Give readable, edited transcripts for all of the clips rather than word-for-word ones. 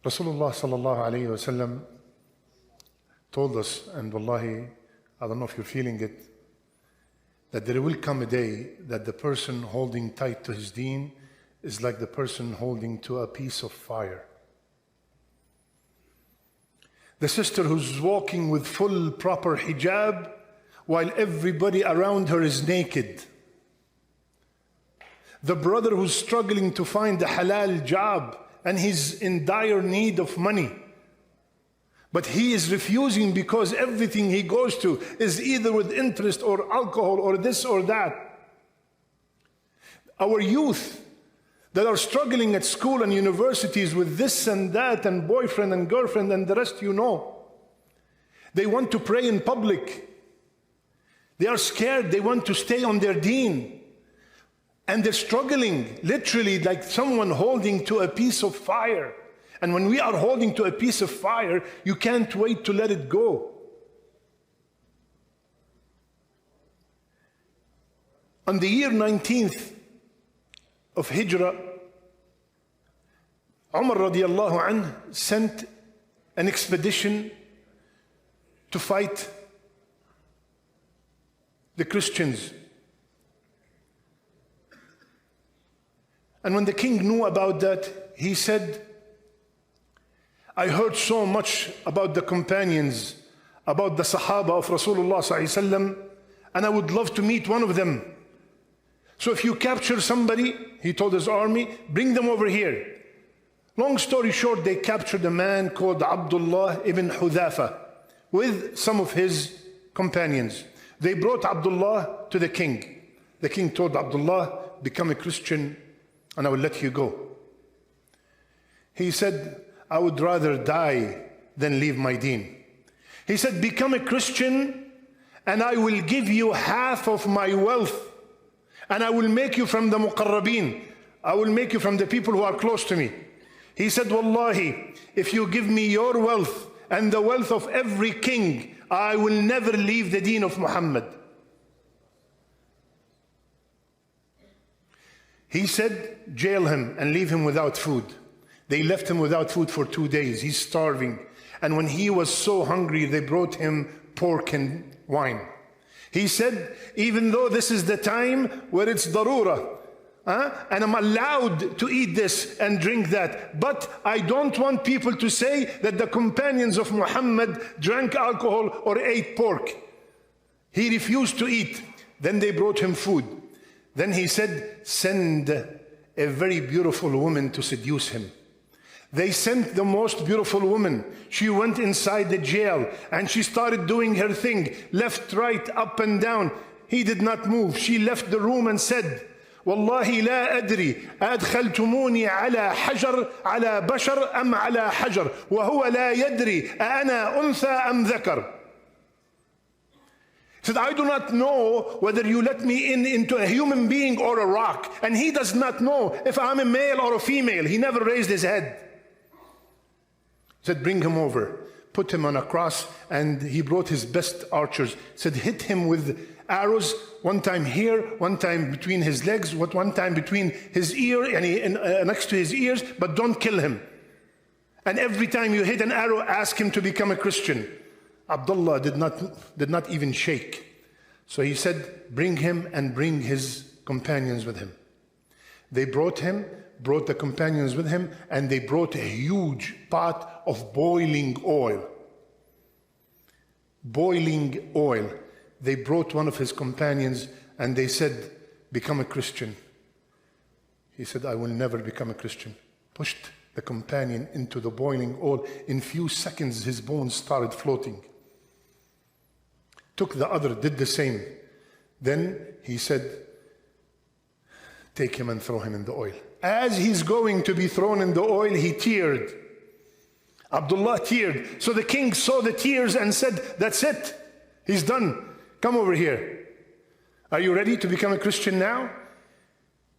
Rasulullah sallallahu alayhi wasallam told us, and wallahi, I don't know if you're feeling it, that there will come a day that the person holding tight to his deen is like the person holding to a piece of fire. The sister who's walking with full proper hijab while everybody around her is naked. The brother who's struggling to find a halal job and he's in dire need of money, but he is refusing because everything he goes to is either with interest or alcohol or this or that. Our youth that are struggling at school and universities with this and that and boyfriend and girlfriend and the rest, you know. They want to pray in public. They are scared. They want to stay on their deen. And they're struggling, literally like someone holding to a piece of fire. And when we are holding to a piece of fire, you can't wait to let it go. On the year 19th of Hijrah, Umar radiallahu anh sent an expedition to fight the Christians. And when the king knew about that, he said, I heard so much about the companions, about the Sahaba of Rasulullah sallallahu alaihi wasallam, and I would love to meet one of them. So if you capture somebody, he told his army, bring them over here. Long story short, they captured a man called Abdullah ibn Hudhafa with some of his companions. They brought Abdullah to the king. The king told Abdullah, become a Christian and I will let you go. He said, I would rather die than leave my deen. He said, become a Christian and I will give you half of my wealth. And I will make you from the muqarrabeen. I will make you from the people who are close to me. He said, Wallahi, if you give me your wealth and the wealth of every king, I will never leave the deen of Muhammad. He said, jail him and leave him without food. They left him without food for 2 days. He's starving. And when he was so hungry, they brought him pork and wine. He said, even though this is the time where it's darura, and I'm allowed to eat this and drink that, but I don't want people to say that the companions of Muhammad drank alcohol or ate pork. He refused to eat. Then they brought him food. Then he said, send a very beautiful woman to seduce him. They sent the most beautiful woman. She went inside the jail and she started doing her thing, left, right, up and down. He did not move. She left the room and said, Wallahi la adri adkhaltumuni ala hajar ala bashar am ala hajar wa huwa la yadri ana untha am dhakar. He said, I do not know whether you let me into a human being or a rock. And he does not know if I'm a male or a female. He never raised his head. He said, bring him over. Put him on a cross, and he brought his best archers. Said, hit him with arrows, one time here, one time between his legs, one time between his ear and next to his ears, but don't kill him. And every time you hit an arrow, ask him to become a Christian. Abdullah did not even shake. So he said, bring him and bring his companions with him. They brought him, brought the companions with him, and they brought a huge pot of boiling oil. Boiling oil. They brought one of his companions and they said, become a Christian. He said, I will never become a Christian. Pushed the companion into the boiling oil. In few seconds, his bones started floating. Took the other, did the same. Then he said, take him and throw him in the oil. As he's going to be thrown in the oil, he teared. Abdullah teared. So the king saw the tears and said, that's it. He's done. Come over here. Are you ready to become a Christian now?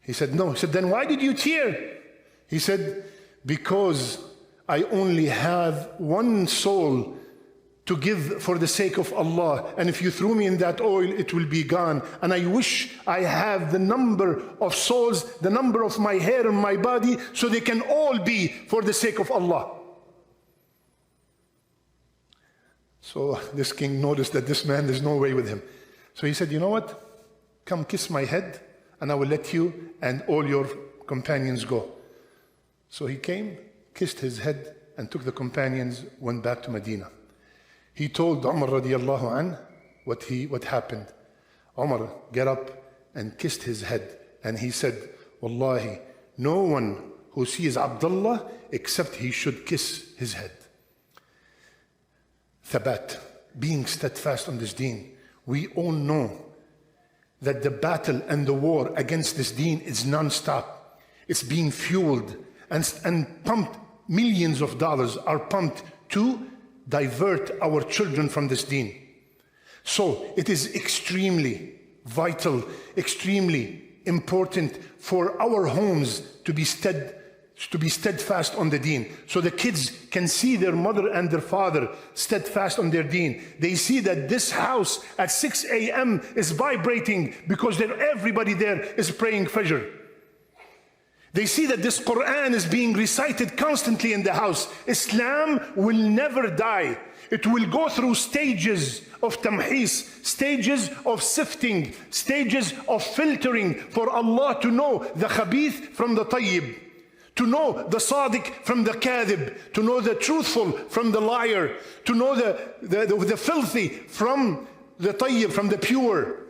He said, no. He said, then why did you tear? He said, because I only have one soul to give for the sake of Allah. And if you threw me in that oil, it will be gone. And I wish I have the number of souls, the number of my hair on my body, so they can all be for the sake of Allah. So this king noticed that this man, there's no way with him. So he said, you know what? Come kiss my head and I will let you and all your companions go. So he came, kissed his head and took the companions, went back to Medina. He told Umar radiallahu an what happened. Umar get up and kissed his head and he said, Wallahi, no one who sees Abdullah except he should kiss his head. Thabat, being steadfast on this deen. We all know that the battle and the war against this deen is non-stop. It's being fueled and pumped. Millions of dollars are pumped to divert our children from this deen. So it is extremely vital, extremely important for our homes to be steadfast on the deen. So the kids can see their mother and their father steadfast on their deen. They see that this house at 6 a.m. is vibrating because everybody there is praying Fajr. They see that this Qur'an is being recited constantly in the house. Islam will never die. It will go through stages of tamhis, stages of sifting, stages of filtering for Allah to know the khabith from the tayyib, to know the sadiq from the kadhib, to know the truthful from the liar, to know the filthy from the tayyib, from the pure.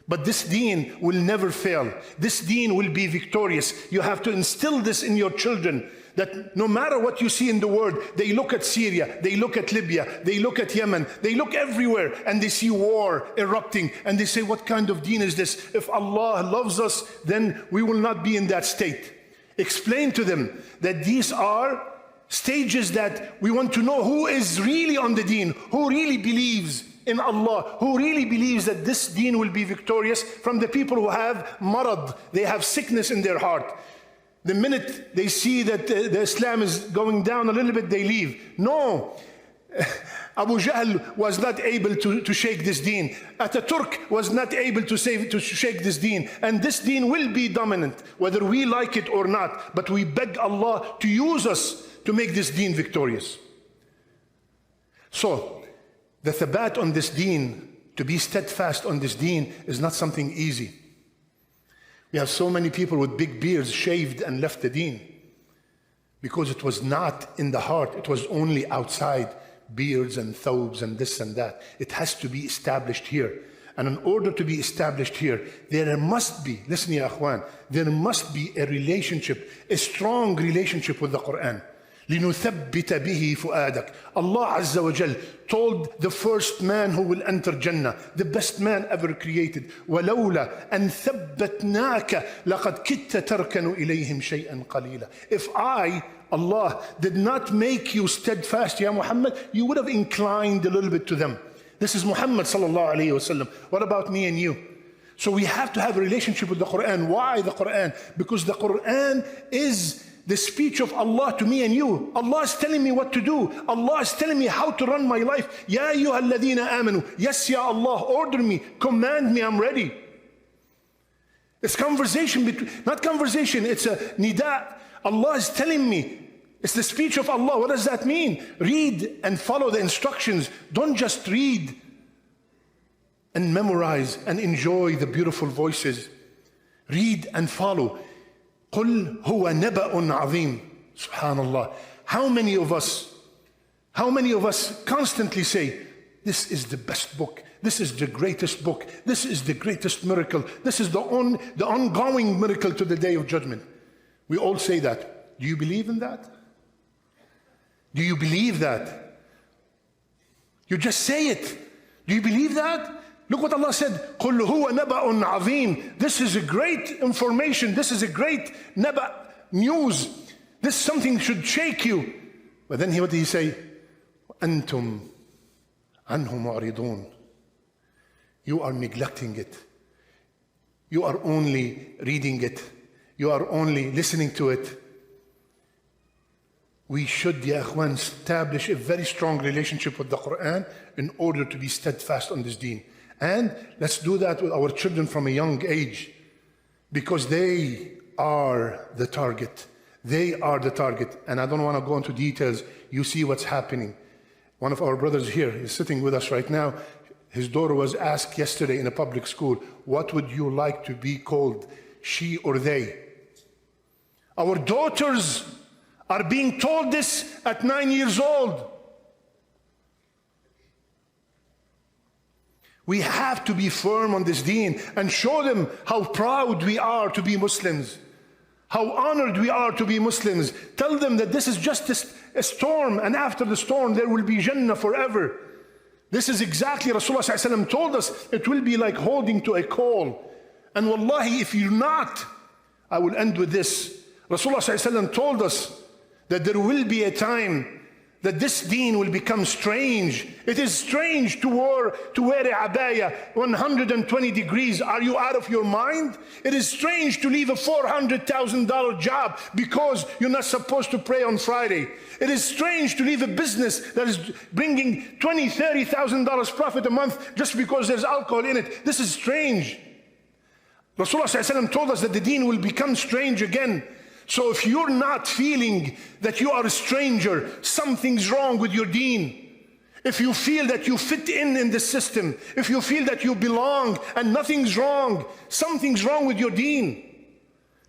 But this deen will never fail. This deen will be victorious. You have to instill this in your children, that no matter what you see in the world, they look at Syria, they look at Libya, they look at Yemen, they look everywhere and they see war erupting and they say, what kind of deen is this? If Allah loves us, then we will not be in that state. Explain to them that these are stages that we want to know who is really on the deen, who really believes in Allah, who really believes that this deen will be victorious, from the people who have marad, they have sickness in their heart. The minute they see that the Islam is going down a little bit, they leave. No, Abu Jahl was not able to shake this deen. Ataturk was not able to shake this deen. And this deen will be dominant, whether we like it or not. But we beg Allah to use us to make this deen victorious. So, the thabat on this deen, to be steadfast on this deen, is not something easy. We have so many people with big beards shaved and left the deen because it was not in the heart, it was only outside, beards and thawbs and this and that. It has to be established here. And in order to be established here, there must be, listen ya akhwan, there must be a relationship, a strong relationship with the Qur'an. لِنُثَبِّتَ بِهِ فُؤَادَكَ. Allah Azza wa Jal told the first man who will enter Jannah, the best man ever created, وَلَوْلَا أَن ثَبَّتْنَاكَ لَقَدْ كِدْتَ تَرْكَنُ إِلَيْهِمْ شَيْئًا قَلِيلًا. If I, Allah, did not make you steadfast, Ya Muhammad, you would have inclined a little bit to them. This is Muhammad sallallahu alayhi wa sallam. What about me and you? So we have to have a relationship with the Qur'an. Why the Qur'an? Because the Qur'an is the speech of Allah to me and you. Allah is telling me what to do. Allah is telling me how to run my life. Ya ayyuha alladhina amanu. Yes, Ya Allah, order me, command me, I'm ready. It's conversation, not conversation, it's a nida. Allah is telling me. It's the speech of Allah. What does that mean? Read and follow the instructions. Don't just read and memorize and enjoy the beautiful voices. Read and follow. قُلْ هُوَ نَبَأٌ عَظِيمٌ. Subhanallah. How many of us constantly say, this is the best book, this is the greatest book, this is the greatest miracle, this is the ongoing miracle to the day of judgment. We all say that. Do you believe in that? Do you believe that? You just say it. Do you believe that? Look what Allah said, قُلْ هُوَ نَبَأٌ عَظِيمٌ. This is a great information, this is a great naba, news. This something should shake you. But then what did he say? أَنْتُمْ عَنْهُ مُعْرِضُونَ. You are neglecting it. You are only reading it. You are only listening to it. We should, ya akhwan, establish a very strong relationship with the Qur'an in order to be steadfast on this deen. And let's do that with our children from a young age, because they are the target. They are the target. And I don't want to go into details. You see what's happening. One of our brothers here is sitting with us right now. His daughter was asked yesterday in a public school, what would you like to be called, she or they? Our daughters are being told this at 9 years old. We have to be firm on this deen and show them how proud we are to be Muslims, how honored we are to be Muslims. Tell them that this is just a storm, and after the storm there will be Jannah forever. This is exactly Rasulullah ﷺ told us. It will be like holding to a coal. And wallahi, if you're not, I will end with this. Rasulullah ﷺ told us that there will be a time that this deen will become strange. It is strange to wear a abaya 120 degrees. Are you out of your mind? It is strange to leave a $400,000 job because you're not supposed to pray on Friday. It is strange to leave a business that is bringing $20,000, $30,000 profit a month just because there's alcohol in it. This is strange. Rasulullah ﷺ told us that the deen will become strange again. So if you're not feeling that you are a stranger, something's wrong with your deen. If you feel that you fit in the system, if you feel that you belong and nothing's wrong, something's wrong with your deen.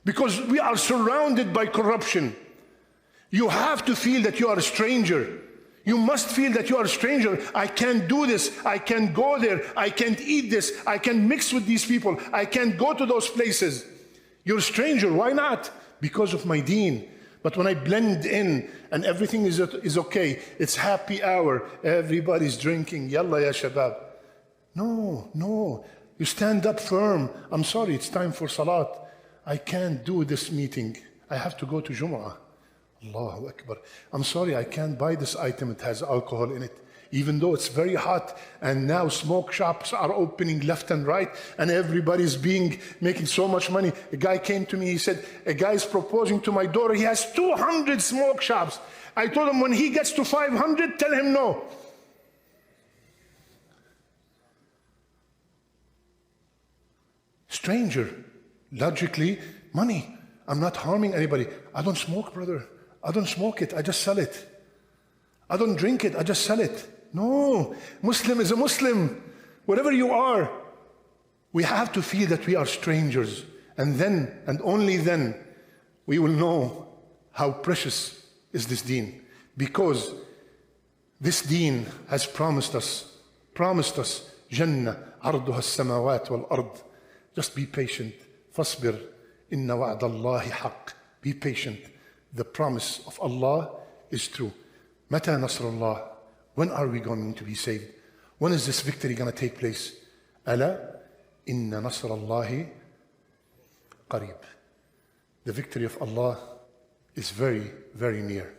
Because we are surrounded by corruption. You have to feel that you are a stranger. You must feel that you are a stranger. I can't do this. I can't go there. I can't eat this. I can't mix with these people. I can't go to those places. You're a stranger. Why not? Because of my deen. But when I blend in and everything is okay, it's happy hour, everybody's drinking, yalla ya shabab. No. You stand up firm. I'm sorry, it's time for salat. I can't do this meeting. I have to go to Jum'ah. Allahu Akbar. I'm sorry, I can't buy this item. It has alcohol in it. Even though it's very hot, and now smoke shops are opening left and right, and everybody's making so much money. A guy came to me, he said, a guy is proposing to my daughter, he has 200 smoke shops. I told him when he gets to 500, tell him no. Stranger, logically, money. I'm not harming anybody. I don't smoke, brother. I don't smoke it, I just sell it. I don't drink it, I just sell it. No, Muslim is a Muslim. Whatever you are, we have to feel that we are strangers. And then, and only then, we will know how precious is this deen. Because this deen has promised us, Jannah, arduha as-samawat wal-ard. Just be patient. Fasbir, inna wa'da Allahi haqq. Be patient. The promise of Allah is true. Mata Nasrullah. When are we going to be saved? When is this victory going to take place? Ala inna Nasrallahi qareeb. The victory of Allah is very, very near.